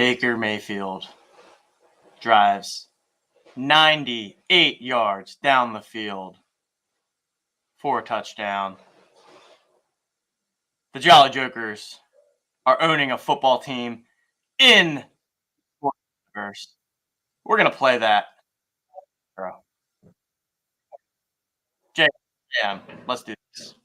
Baker Mayfield drives 98 yards down the field for a touchdown. The Jolly Jokers are owning a football team in first. We're going to play that, bro. JM, let's do this.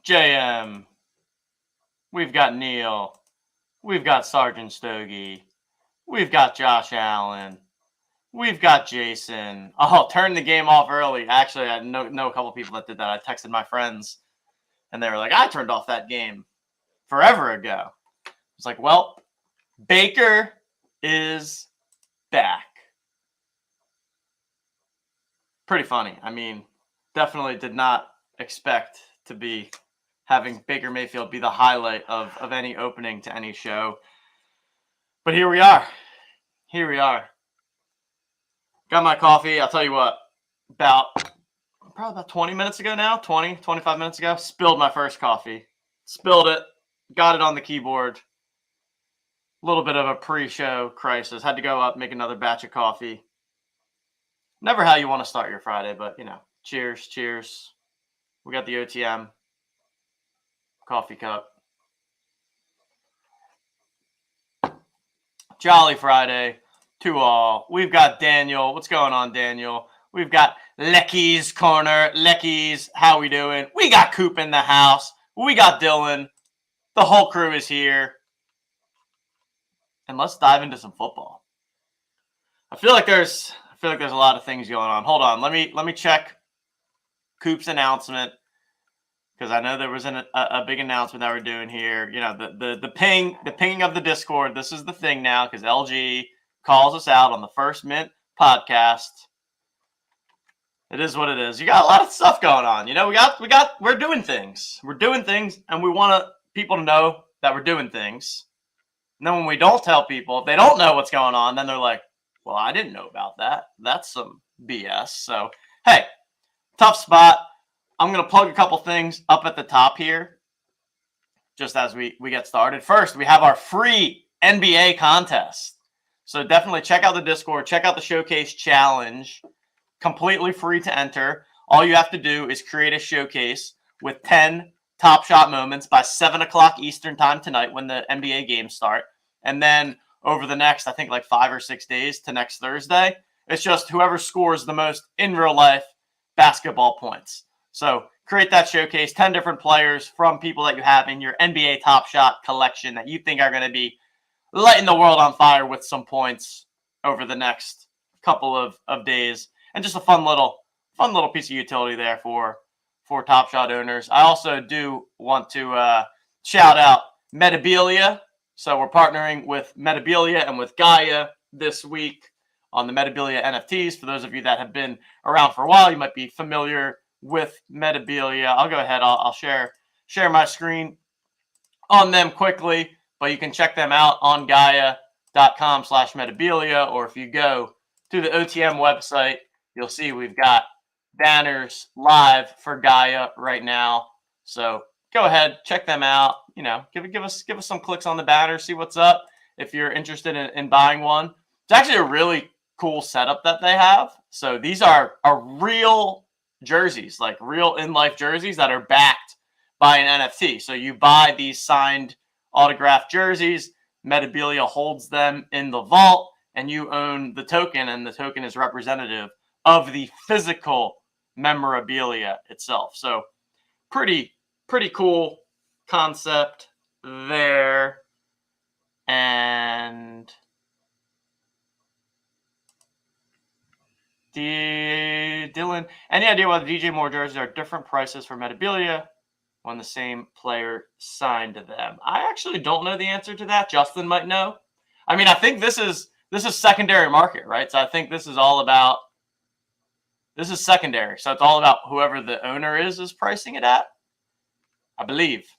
JM, we've got Neil, we've got Sergeant Stogie, we've got Josh Allen, we've got Jason. Oh, turn the game off early. Actually, I know a couple people that did that. I texted my friends, and they were like, I turned off that game forever ago. I was like, well, Baker is back. Pretty funny. I mean, definitely did not expect to be having Baker Mayfield be the highlight of any opening to any show. But here we are. Got my coffee. I'll tell you what, probably about 20 minutes ago now, 25 minutes ago, spilled my first coffee. Spilled it, got it on the keyboard. A little bit of a pre-show crisis. Had to go up, make another batch of coffee. Never how you want to start your Friday, but, cheers. We got the OTM coffee cup. Jolly Friday to all. We've got Daniel. What's going on, Daniel? We've got Laessig Corner. Laessig, how we doing? We got Coop in the house. We got Dylan. The whole crew is here. And let's dive into some football. I feel like there's a lot of things going on. Hold on. Let me check Coop's announcement, because I know there was a big announcement that we're doing here. The pinging of the Discord. This is the thing now, because LG calls us out on the First Mint podcast. It is what it is. You got a lot of stuff going on. We're doing things. We're doing things, and we want people to know that we're doing things. And then when we don't tell people, if they don't know what's going on, then they're like, well, I didn't know about that. That's some BS. So, hey, tough spot. I'm going to plug a couple things up at the top here just as we get started. First, we have our free NBA contest. So definitely check out the Discord. Check out the Showcase Challenge. Completely free to enter. All you have to do is create a showcase with 10 Top Shot moments by 7 o'clock Eastern time tonight when the NBA games start. And then over the next, I think, 5 or 6 days to next Thursday, it's just whoever scores the most in real life basketball points. So create that showcase, 10 different players from people that you have in your NBA Top Shot collection that you think are going to be lighting the world on fire with some points over the next couple of days. And just a fun little piece of utility there for for Top Shot owners. I also do want to shout out Metabilia. So we're partnering with Metabilia and with Gaia this week on the Metabilia NFTs. For those of you that have been around for a while, you might be familiar with Metabilia. I'll go ahead. I'll share my screen on them quickly, but you can check them out on Gaia.com/Metabilia, or if you go to the OTM website, you'll see we've got banners live for Gaia right now. So go ahead, check them out. You know, give us some clicks on the banner, see what's up. If you're interested in buying one, it's actually a really cool setup that they have. So these are real jerseys, like real in-life jerseys that are backed by an NFT. So you buy these signed autographed jerseys, Metabilia holds them in the vault, and you own the token, and the token is representative of the physical memorabilia itself. So pretty cool concept there. And Dylan, any idea why the DJ Moore jerseys are different prices for Metabilia when the same player signed them? I actually don't know the answer to that. Justin might know. I mean, I think this is secondary market, right? So I think this is secondary. So it's all about whoever the owner is pricing it at, I believe.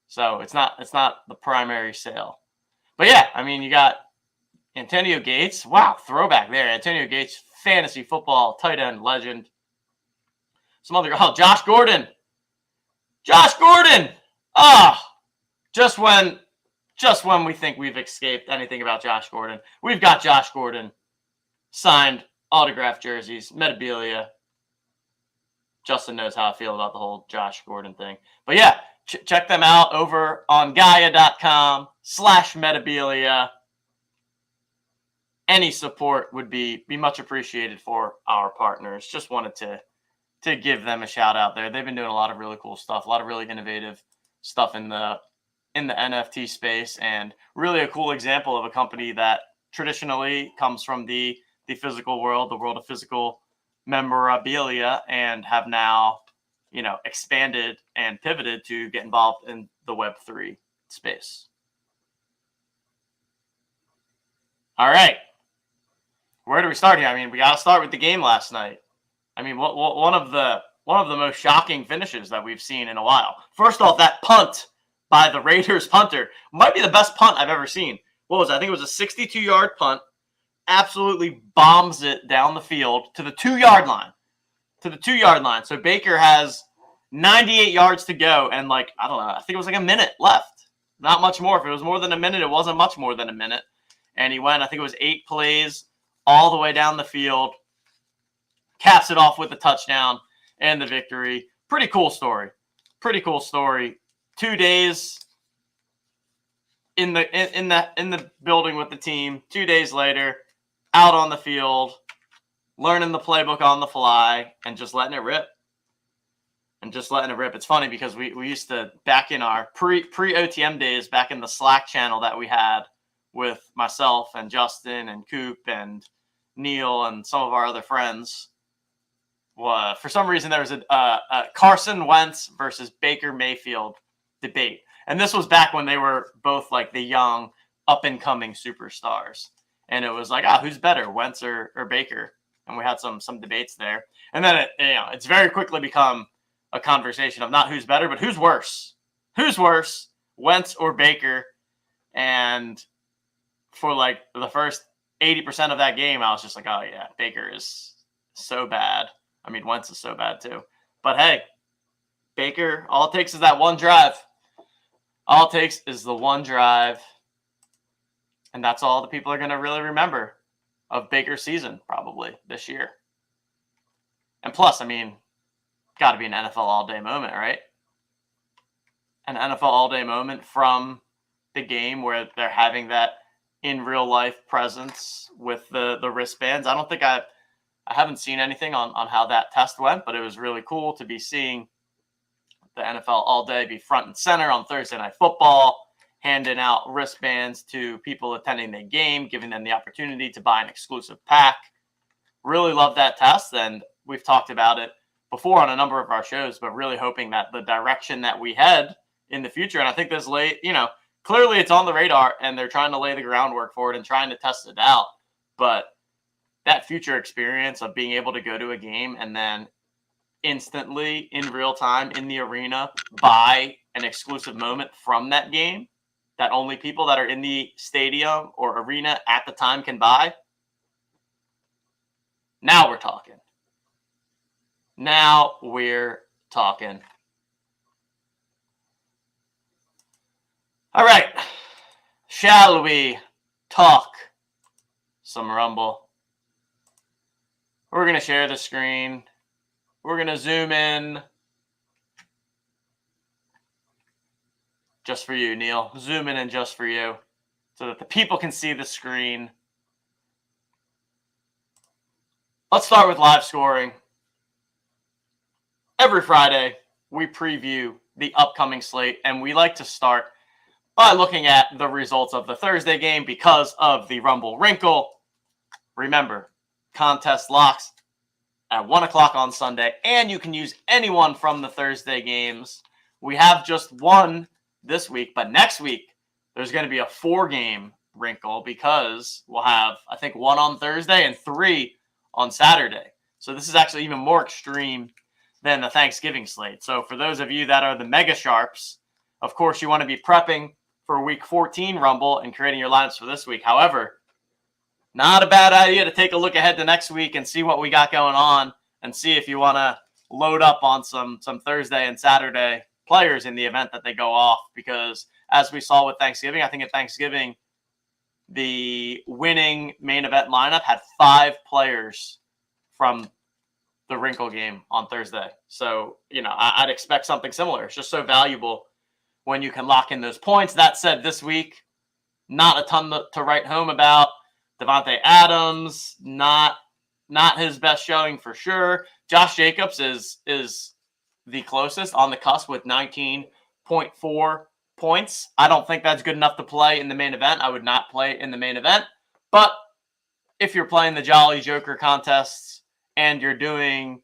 So it's not the primary sale. But yeah, I mean, you got Antonio Gates. Wow, throwback there. Antonio Gates, fantasy football tight end legend. Josh Gordon. Just when we think we've escaped anything about Josh Gordon, we've got Josh Gordon signed autographed jerseys, Metabilia. Justin knows how I feel about the whole Josh Gordon thing. But yeah, check them out over on Gaia.com/Metabilia. Any support would be much appreciated for our partners. Just wanted to give them a shout out there. They've been doing a lot of really cool stuff, a lot of really innovative stuff in the NFT space, and really a cool example of a company that traditionally comes from the physical world, the world of physical memorabilia, and have now, you know, expanded and pivoted to get involved in the Web3 space. All right. Where do we start here? I mean, we got to start with the game last night. I mean, one of the most shocking finishes that we've seen in a while. First off, that punt by the Raiders punter might be the best punt I've ever seen. What was it? I think it was a 62-yard punt. Absolutely bombs it down the field to the 2-yard line. So Baker has 98 yards to go, and I don't know, I think it was like a minute left. Not much more. If it was more than a minute, it wasn't much more than a minute. And he went, I think it was 8 plays all the way down the field. Caps it off with a touchdown and the victory. Pretty cool story. 2 days in the building with the team. 2 days later, out on the field, learning the playbook on the fly, and just letting it rip. It's funny because we used to, back in our pre-OTM days, back in the Slack channel that we had with myself and Justin and Coop and Neil and some of our other friends, for some reason there was a Carson Wentz versus Baker Mayfield debate. And this was back when they were both like the young, up-and-coming superstars. And it was like, who's better, Wentz or Baker? And we had some debates there. And then it's very quickly become a conversation of not who's better, but who's worse. Who's worse, Wentz or Baker? And for like the first 80% of that game, I was just like, oh yeah, Baker is so bad. I mean, Wentz is so bad too. But hey, Baker, all it takes is that one drive. All it takes is the one drive. And that's all the people are going to really remember of Baker's season probably this year. And plus, I mean, got to be an NFL all-day moment, right? An NFL all-day moment from the game where they're having that in real life presence with the wristbands. I don't think I haven't seen anything on how that test went, but it was really cool to be seeing the NFL all day be front and center on Thursday Night Football, handing out wristbands to people attending the game, giving them the opportunity to buy an exclusive pack. Really love that test, and we've talked about it before on a number of our shows, but really hoping that the direction that we head in the future, and I think this late, clearly it's on the radar and they're trying to lay the groundwork for it and trying to test it out. But that future experience of being able to go to a game and then instantly in real time in the arena buy an exclusive moment from that game that only people that are in the stadium or arena at the time can buy. Now we're talking. Now we're talking. All right. Shall we talk some Rumble? We're going to share the screen. We're going to zoom in. Just for you, Neil. Zoom in and just for you so that the people can see the screen. Let's start with live scoring. Every Friday, we preview the upcoming slate, and we like to start by looking at the results of the Thursday game because of the Rumble wrinkle. Remember, contest locks at 1 o'clock on Sunday, and you can use anyone from the Thursday games. We have just one this week, but next week, there's going to be a 4-game wrinkle because we'll have, I think, 1 on Thursday and 3 on Saturday. So this is actually even more extreme than the Thanksgiving slate. So for those of you that are the mega sharps, of course, you want to be prepping for week 14 Rumble and creating your lineups for this week. However, not a bad idea to take a look ahead to next week and see what we got going on and see if you want to load up on some Thursday and Saturday players in the event that they go off. Because as we saw with Thanksgiving, I think at Thanksgiving, the winning main event lineup had 5 players from the wrinkle game on Thursday. So, I'd expect something similar. It's just so valuable when you can lock in those points. That said, this week, not a ton to write home about. Devontae Adams, not his best showing for sure. Josh Jacobs is the closest on the cusp with 19.4 points. I don't think that's good enough to play in the main event. I would not play in the main event. But if you're playing the Jolly Joker contests and you're doing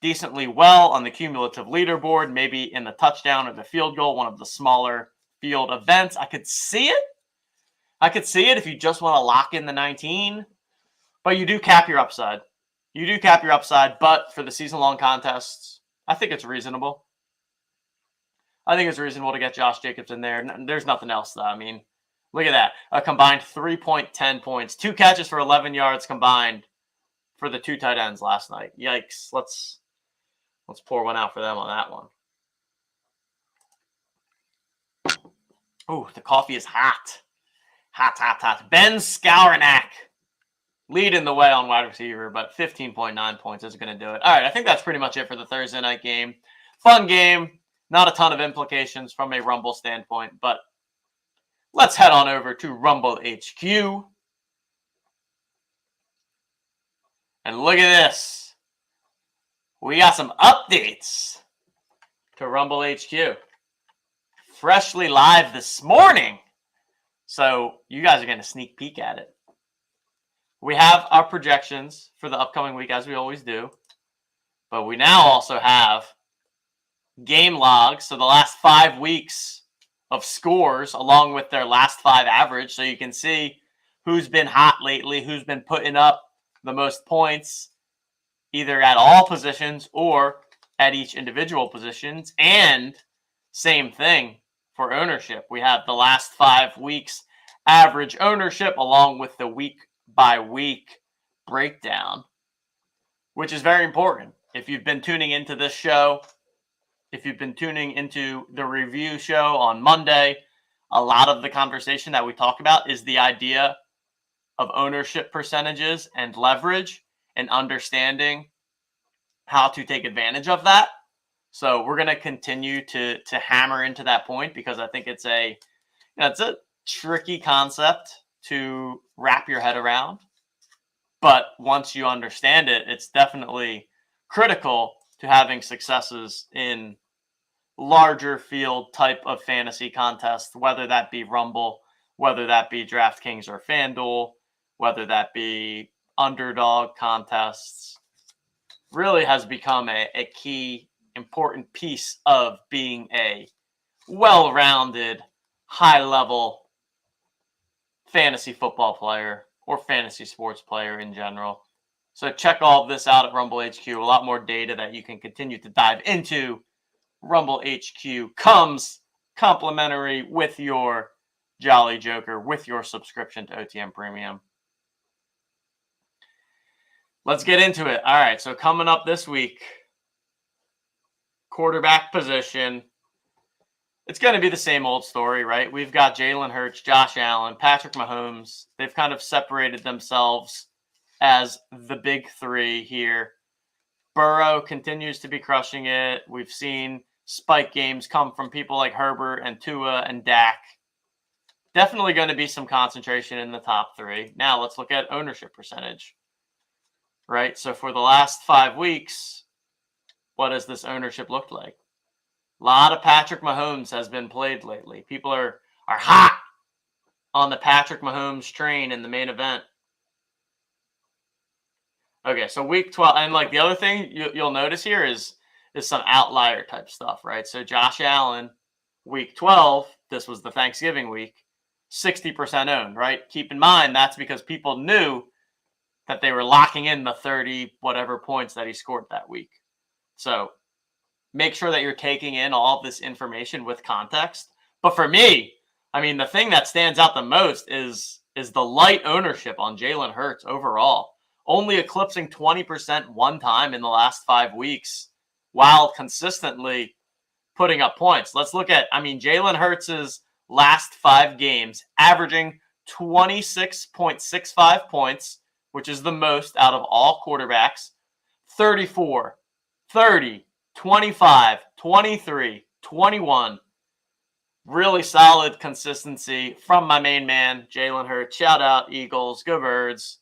decently well on the cumulative leaderboard, maybe in the touchdown or the field goal, one of the smaller field events, I could see it. If you just want to lock in the 19. But you do cap your upside. But for the season-long contests, I think it's reasonable. To get Josh Jacobs in there. There's nothing else, though. I mean, look at that. A combined 3.10 points. 2 catches for 11 yards combined for the 2 tight ends last night. Yikes. Let's pour one out for them on that one. Oh, the coffee is hot. Hot. Ben Skowronek leading the way on wide receiver, but 15.9 points isn't going to do it. All right, I think that's pretty much it for the Thursday night game. Fun game. Not a ton of implications from a Rumble standpoint, but let's head on over to Rumble HQ. And look at this. We got some updates to Rumble HQ. Freshly live this morning. So you guys are getting a sneak peek at it. We have our projections for the upcoming week, as we always do. But we now also have game logs, so the last 5 weeks of scores, along with their last 5 average, so you can see who's been hot lately, who's been putting up the most points, either at all positions or at each individual positions. And same thing for ownership. We have the last 5 weeks average ownership along with the week by week breakdown, which is very important. If you've been tuning into this show, if you've been tuning into the review show on Monday, a lot of the conversation that we talk about is the idea of ownership percentages and leverage and understanding how to take advantage of that. So we're going to continue to hammer into that point because I think it's a tricky concept to wrap your head around. But once you understand it, it's definitely critical to having successes in larger field type of fantasy contests, whether that be Rumble, whether that be DraftKings or FanDuel, whether that be underdog contests, really has become a key, important piece of being a well-rounded, high-level fantasy football player or fantasy sports player in general. So check all of this out at Rumble HQ. A lot more data that you can continue to dive into. Rumble HQ comes complimentary with your Jolly Joker, with your subscription to OTM Premium. Let's get into it. All right, so coming up this week, quarterback position. It's going to be the same old story, right? We've got Jalen Hurts, Josh Allen, Patrick Mahomes. They've kind of separated themselves as the big three here. Burrow continues to be crushing it. We've seen spike games come from people like Herbert and Tua and Dak. Definitely going to be some concentration in the top three. Now let's look at ownership percentage, right? So for the last 5 weeks, what has this ownership looked like? A lot of Patrick Mahomes has been played lately. People are hot on the Patrick Mahomes train in the main event. Okay, so week 12, and like the other thing you'll notice here is some outlier type stuff, right? So Josh Allen, week 12, this was the Thanksgiving week, 60% owned, right? Keep in mind that's because people knew that they were locking in the 30 whatever points that he scored that week. So make sure that you're taking in all of this information with context. But for me, I mean, the thing that stands out the most is the light ownership on Jalen Hurts overall. Only eclipsing 20% one time in the last 5 weeks while consistently putting up points. Let's look at, Jalen Hurts' last 5 games, averaging 26.65 points, which is the most out of all quarterbacks. 34, 30, 25, 23, 21. Really solid consistency from my main man, Jalen Hurts. Shout out, Eagles. Go Birds.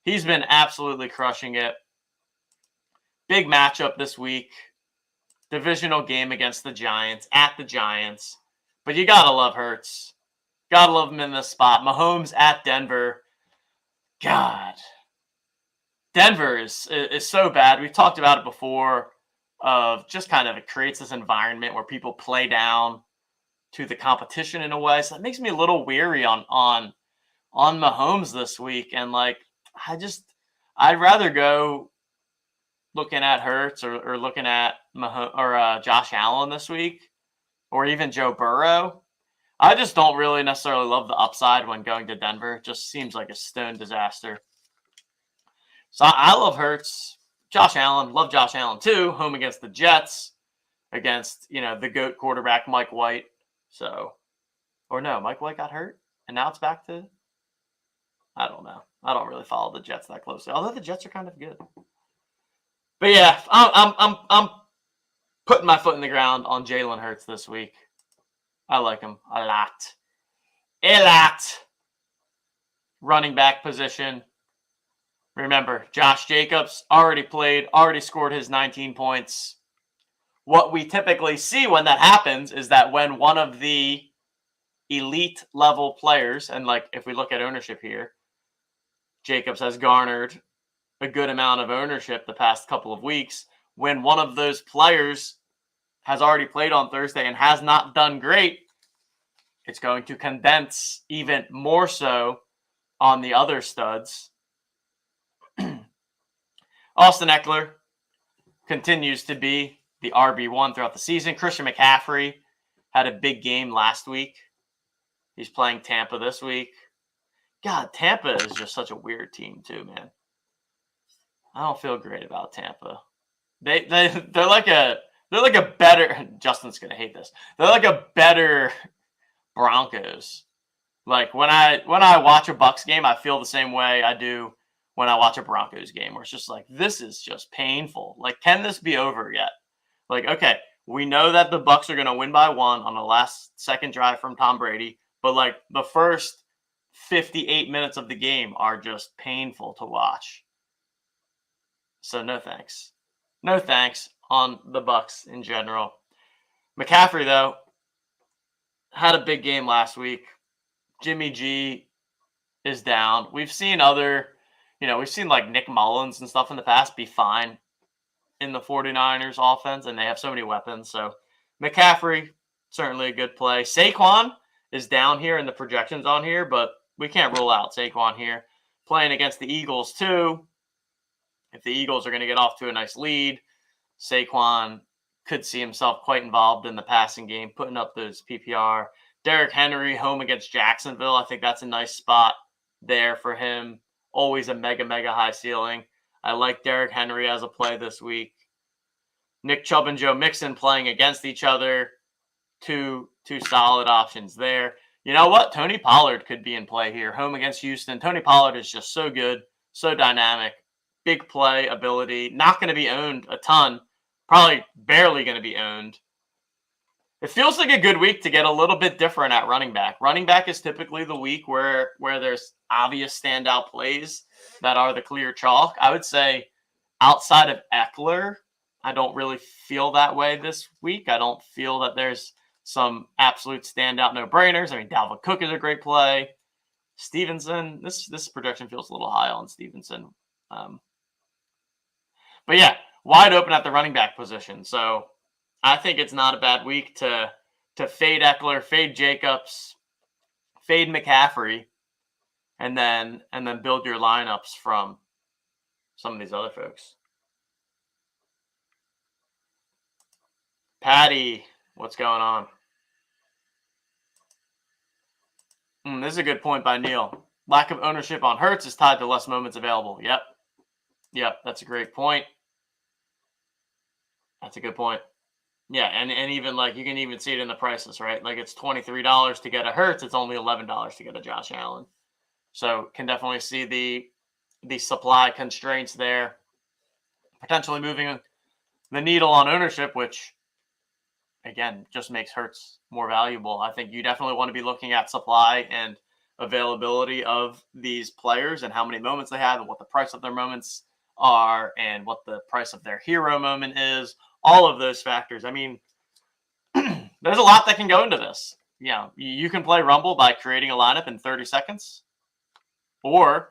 He's been absolutely crushing it. Big matchup this week. Divisional game against the Giants, at the Giants. But you got to love Hurts. Got to love him in this spot. Mahomes at Denver. God. Denver is so bad. We've talked about it before. Of just kind of, it creates this environment where people play down to the competition in a way. So that makes me a little weary on Mahomes this week. And like, I'd rather go looking at Hurts or looking at Josh Allen this week, or even Joe Burrow. I just don't really necessarily love the upside when going to Denver. It just seems like a stone disaster. So I love Hurts. Josh Allen, love Josh Allen too. Home against the Jets, against the GOAT quarterback Mike White. So, or no, Mike White got hurt, and now it's back to. I don't know. I don't really follow the Jets that closely, although the Jets are kind of good. But yeah, I'm putting my foot in the ground on Jalen Hurts this week. I like him a lot. A lot. Running back position. Remember, Josh Jacobs already played, already scored his 19 points. What we typically see when that happens is that when one of the elite level players, and like if we look at ownership here, Jacobs has garnered a good amount of ownership the past couple of weeks. When one of those players has already played on Thursday and has not done great, it's going to condense even more so on the other studs. Austin Eckler continues to be the RB1 throughout the season. Christian McCaffrey had a big game last week. He's playing Tampa this week. God, Tampa is just such a weird team too, man. I don't feel great about Tampa. They're like a better. Justin's gonna hate this. They're like a better Broncos. Like when I watch a Bucs game, I feel the same way I do when I watch a Broncos game, where it's just like, this is just painful. Like, can this be over yet? Like, okay, we know that the Bucs are going to win by 1 on the last second drive from Tom Brady, but like the first 58 minutes of the game are just painful to watch. So no thanks. No thanks on the Bucs in general. McCaffrey, though, had a big game last week. Jimmy G is down. We've seen like Nick Mullins and stuff in the past be fine. in the 49ers offense, and they have so many weapons. So McCaffrey, certainly a good play. Saquon is down here in the projections on here, but we can't rule out Saquon here. Playing against the Eagles, too. If the Eagles are going to get off to a nice lead, Saquon could see himself quite involved in the passing game, putting up those PPR. Derrick Henry home against Jacksonville. I think that's a nice spot there for him. Always a mega high ceiling. I like Derrick Henry as a play this week. Nick Chubb and Joe Mixon playing against each other. Two solid options there. You know what? Tony Pollard could be in play here. Home against Houston. Tony Pollard is just so good, so dynamic. Big play ability. Not going to be owned a ton. Probably barely going to be owned. It feels like a good week to get a little bit different at running back. Running back is typically the week where there's obvious standout plays that are the clear chalk. I would say outside of Eckler, I don't really feel that way this week. I don't feel that there's some absolute standout no-brainers. I mean, Dalvin Cook is a great play. Stevenson, this projection feels a little high on Stevenson. But yeah, wide open at the running back position. So I think it's not a bad week to fade Eckler, fade Jacobs, fade McCaffrey, and then build your lineups from some of these other folks. Patty, what's going on? This is a good point by Neil. Lack of ownership on Hurts is tied to less moments available. Yep, that's a great point. That's a good point. Yeah, and even like you can even see it in the prices, right? Like it's $23 to get a Hurts, it's only $11 to get a Josh Allen. So can definitely see the supply constraints there. Potentially moving the needle on ownership, which again just makes Hurts more valuable. I think you definitely want to be looking at supply and availability of these players and how many moments they have and what the price of their moments are and what the price of their hero moment is. All of those factors. I mean, there's a lot that can go into this. Yeah, you can play Rumble by creating a lineup in 30 seconds, or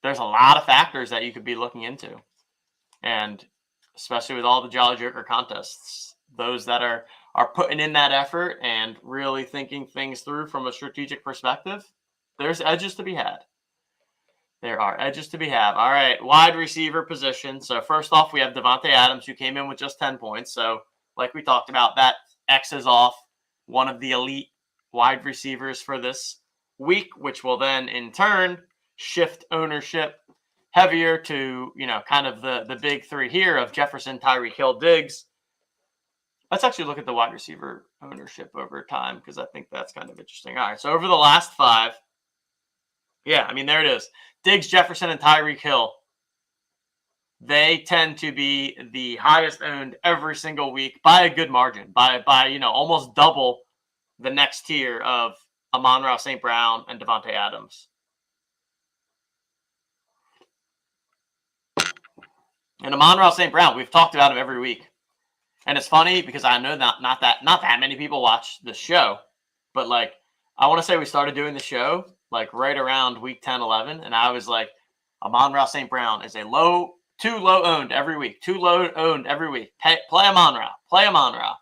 there's a lot of factors that you could be looking into. And especially with all the Jolly Joker contests, those that are putting in that effort and really thinking things through from a strategic perspective, there's edges to be had. There are edges to be had. All right, wide receiver position. So first off, we have Davante Adams, who came in with just 10 points. So like we talked about, that X's off one of the elite wide receivers for this week, which will then in turn shift ownership heavier to, kind of the big three here of Jefferson, Tyreek Hill, Diggs. Let's actually look at the wide receiver ownership over time because I think that's kind of interesting. All right, so over the last 5, yeah, I mean, there it is. Diggs, Jefferson, and Tyreek Hill. They tend to be the highest owned every single week by a good margin, by almost double the next tier of Amon-Ra St. Brown and Davante Adams. And Amon-Ra St. Brown, we've talked about him every week. And it's funny because I know not that many people watch the show, but like I want to say we started doing the show like right around week 10, 11, and I was like, Amon-Ra St. Brown is too low owned every week. Play Amon-Ra.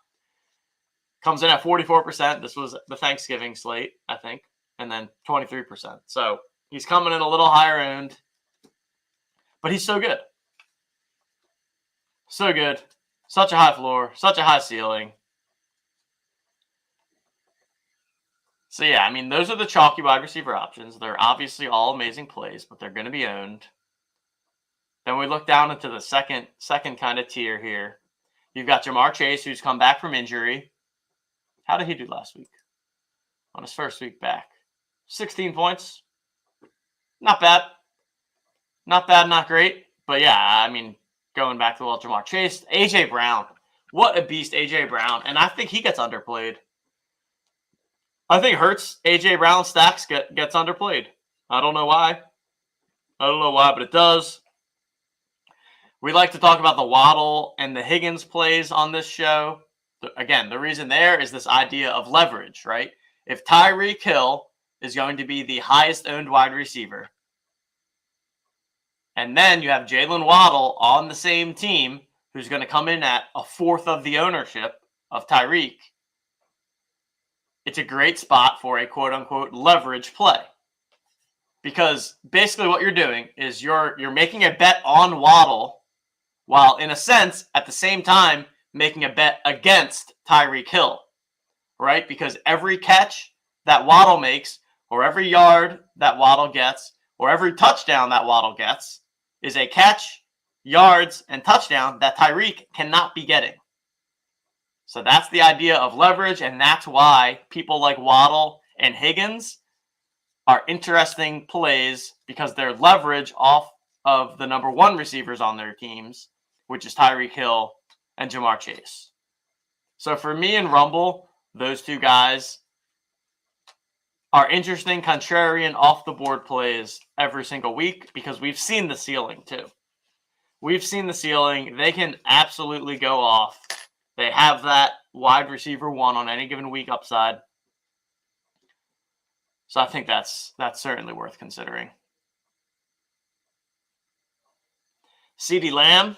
Comes in at 44%. This was the Thanksgiving slate, I think, and then 23%. So he's coming in a little higher owned, but he's so good. So good. Such a high floor, such a high ceiling. So, yeah, I mean, those are the chalky wide receiver options. They're obviously all amazing plays, but they're going to be owned. Then we look down into the second kind of tier here. You've got Jamar Chase, who's come back from injury. How did he do last week? On his first week back. 16 points. Not bad. Not bad, not great. But, yeah, I mean, going back to Jamar Chase. A.J. Brown. What a beast A.J. Brown. And I think he gets underplayed. I think Hurts, A.J. Brown stacks gets underplayed. I don't know why. But it does. We like to talk about the Waddle and the Higgins plays on this show. Again, the reason there is this idea of leverage, right? If Tyreek Hill is going to be the highest owned wide receiver, and then you have Jalen Waddle on the same team who's going to come in at a fourth of the ownership of Tyreek, it's a great spot for a quote-unquote leverage play. Because basically what you're doing is you're making a bet on Waddle while, in a sense, at the same time, making a bet against Tyreek Hill, right? Because every catch that Waddle makes, or every yard that Waddle gets, or every touchdown that Waddle gets is a catch, yards, and touchdown that Tyreek cannot be getting. So that's the idea of leverage, and that's why people like Waddle and Higgins are interesting plays, because they're leverage off of the number one receivers on their teams, which is Tyreek Hill and Jamar Chase. So for me and Rumble, those two guys are interesting, contrarian, off-the-board plays every single week, because we've seen the ceiling too. We've seen the ceiling. They can absolutely go off. They have that wide receiver one on any given week upside. So I think that's certainly worth considering. CeeDee Lamb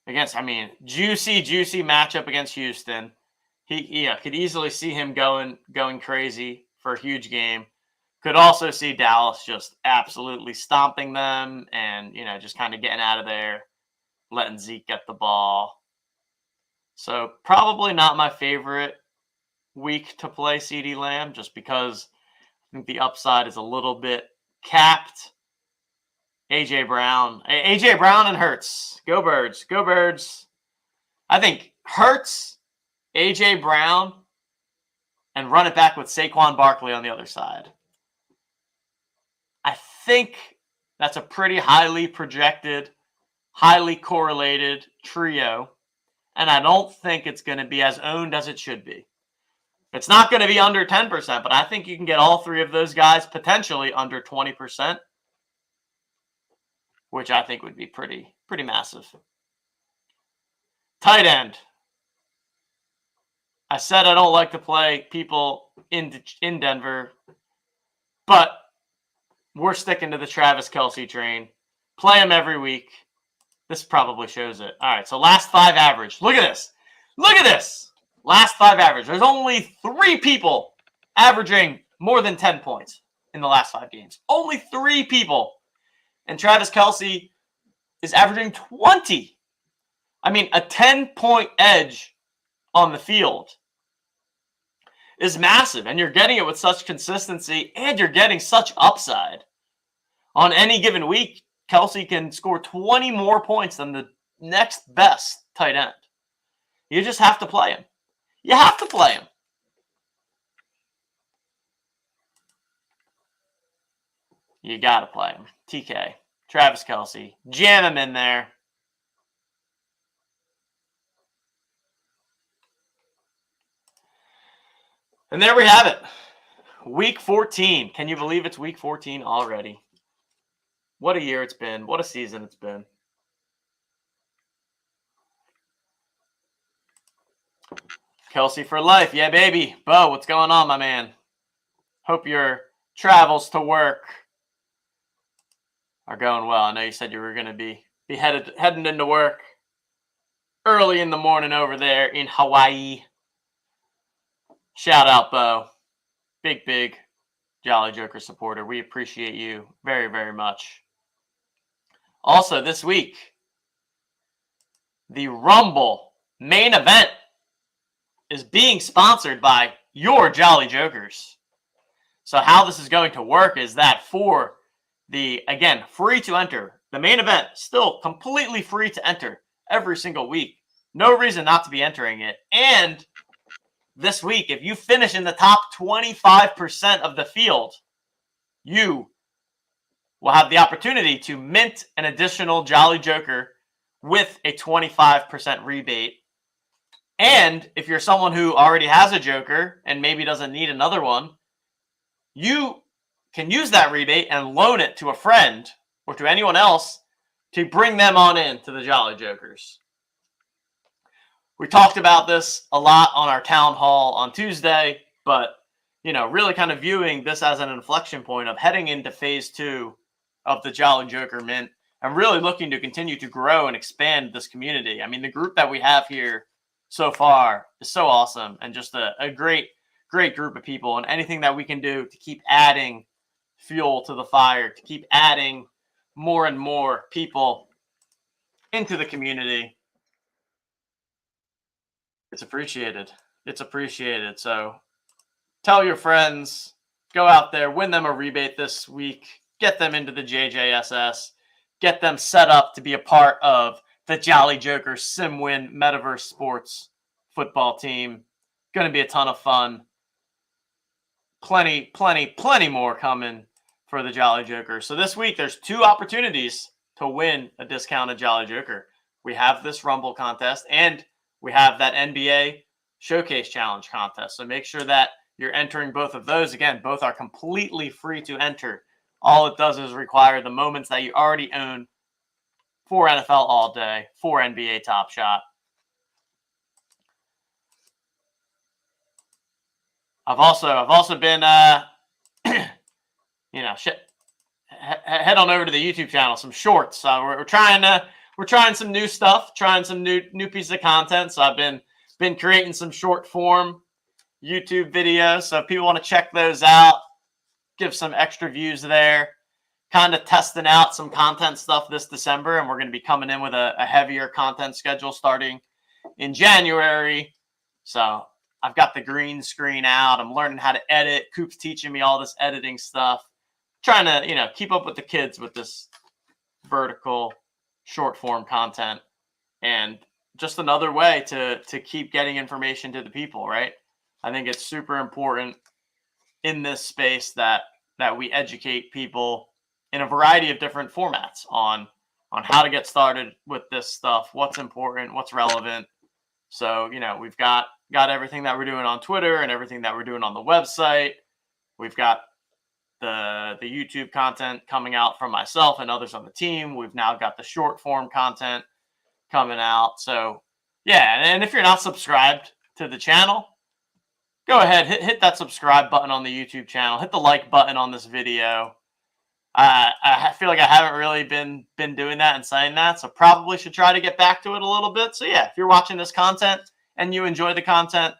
against, juicy matchup against Houston. He could easily see him going crazy for a huge game. Could also see Dallas just absolutely stomping them and, just kind of getting out of there, letting Zeke get the ball. So probably not my favorite week to play CeeDee Lamb, just because I think the upside is a little bit capped. AJ Brown and Hurts. Go Birds. Go Birds. I think Hurts, AJ Brown, and run it back with Saquon Barkley on the other side. I think that's a pretty highly projected, highly correlated trio, and I don't think it's going to be as owned as it should be. It's not going to be under 10%, but I think you can get all three of those guys potentially under 20%, which I think would be pretty massive. Tight end. I said I don't like to play people in Denver, but we're sticking to the Travis Kelce train. Play him every week. This probably shows it. All right, so last 5 average. Look at this. Look at this. Last 5 average. There's only 3 people averaging more than 10 points in the last 5 games. Only 3 people. And Travis Kelce is averaging 20. A 10-point edge on the field is massive. And you're getting it with such consistency, and you're getting such upside. On any given week, Kelce can score 20 more points than the next best tight end. You just have to play him. You have to play him. You got to play him. TK, Travis Kelce, jam him in there. And there we have it. Week 14. Can you believe it's week 14 already? What a year it's been. What a season it's been. Kelce for life. Yeah, baby. Bo, what's going on, my man? Hope your travels to work are going well. I know you said you were going to be heading into work early in the morning over there in Hawaii. Shout out, Bo. Big Jolly Joker supporter. We appreciate you very, very much. Also, this week, the Rumble main event is being sponsored by your Jolly Jokers. So how this is going to work is that for the, again, free to enter, the main event, still completely free to enter every single week. No reason not to be entering it. And this week, if you finish in the top 25% of the field, you will have the opportunity to mint an additional Jolly Joker with a 25% rebate. And if you're someone who already has a Joker and maybe doesn't need another one, you can use that rebate and loan it to a friend or to anyone else to bring them on in to the Jolly Jokers. We talked about this a lot on our town hall on Tuesday, but, really kind of viewing this as an inflection point of heading into phase 2 of the Jolly Joker mint. and really looking to continue to grow and expand this community. I mean, the group that we have here so far is so awesome, and just a great group of people, and anything that we can do to keep adding fuel to the fire, to keep adding more and more people into the community, it's appreciated. It's appreciated. So tell your friends, go out there, win them a rebate this week, get them into the JJSS, get them set up to be a part of the Jolly Joker SimWin Metaverse Sports football team. Going to be a ton of fun. Plenty more coming for the Jolly Joker. So this week, there's 2 opportunities to win a discounted Jolly Joker. We have this Rumble contest, and we have that NBA Showcase Challenge contest. So make sure that you're entering both of those. Again, both are completely free to enter. All it does is require the moments that you already own for NFL All Day, for NBA Top Shot. I've also been, head on over to the YouTube channel, some shorts. We're trying some new stuff, trying some new pieces of content. So I've been creating some short form YouTube videos. So if people want to check those out, give some extra views there. Kind of testing out some content stuff this December, and we're going to be coming in with a heavier content schedule starting in January. So I've got the green screen out. I'm learning how to edit. Coop's teaching me all this editing stuff. Trying to, keep up with the kids with this vertical short form content, and just another way to keep getting information to the people, right? I think it's super important in this space that we educate people in a variety of different formats on how to get started with this stuff, what's important, what's relevant. So, we've got everything that we're doing on Twitter and everything that we're doing on the website. We've got the YouTube content coming out from myself and others on the team. We've now got the short form content coming out. So, yeah, and if you're not subscribed to the channel, go ahead, hit that subscribe button on the YouTube channel. Hit the like button on this video. I feel like I haven't really been doing that and saying that, so probably should try to get back to it a little bit. So yeah, if you're watching this content and you enjoy the content,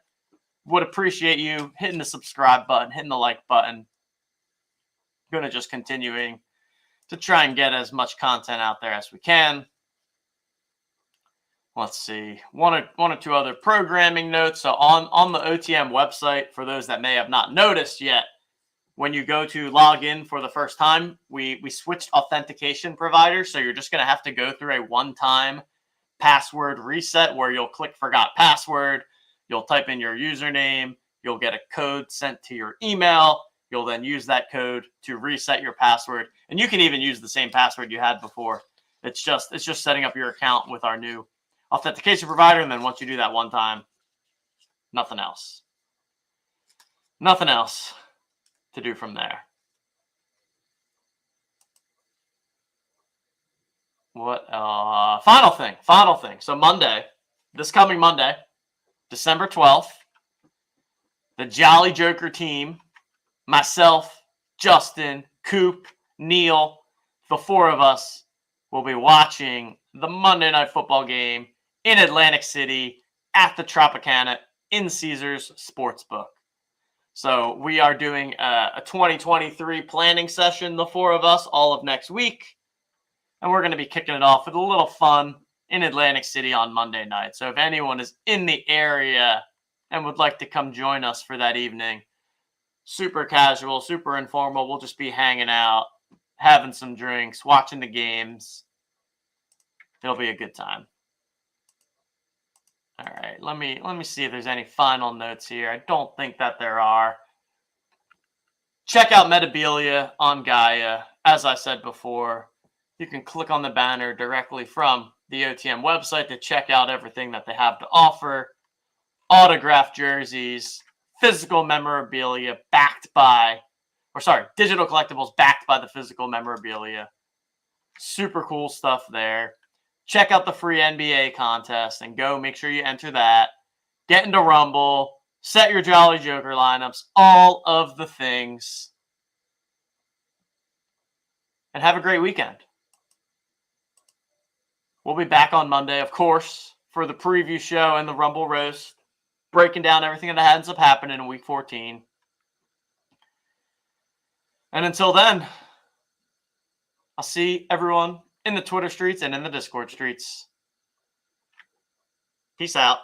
would appreciate you hitting the subscribe button, hitting the like button. Going to just continuing to try and get as much content out there as we can. Let's see, one or two other programming notes. So on the OTM website, for those that may have not noticed yet, when you go to log in for the first time, we switched authentication providers. So you're just going to have to go through a one-time password reset where you'll click forgot password. You'll type in your username. You'll get a code sent to your email. You'll then use that code to reset your password. And you can even use the same password you had before. It's just setting up your account with our new authentication provider. And then once you do that one time, nothing else. Nothing else to do from there. What final thing. So Monday, this coming Monday, December 12th, the Jolly Joker team, myself, Justin, Coop, Neil, the 4 of us will be watching the Monday Night Football game in Atlantic City at the Tropicana in Caesars Sportsbook. So we are doing a 2023 planning session, the 4 of us, all of next week. And we're going to be kicking it off with a little fun in Atlantic City on Monday night. So if anyone is in the area and would like to come join us for that evening, super casual, super informal, we'll just be hanging out, having some drinks, watching the games. It'll be a good time. All right, let me see if there's any final notes here. I don't think that there are. Check out Metabilia on Gaia. As I said before, you can click on the banner directly from the OTM website to check out everything that they have to offer. Autographed jerseys, physical memorabilia digital collectibles backed by the physical memorabilia. Super cool stuff there. Check out the free NBA contest and go make sure you enter that. Get into Rumble. Set your Jolly Joker lineups. All of the things. And have a great weekend. We'll be back on Monday, of course, for the preview show and the Rumble Roast, breaking down everything that ends up happening in Week 14. And until then, I'll see everyone in the Twitter streets and in the Discord streets. Peace out.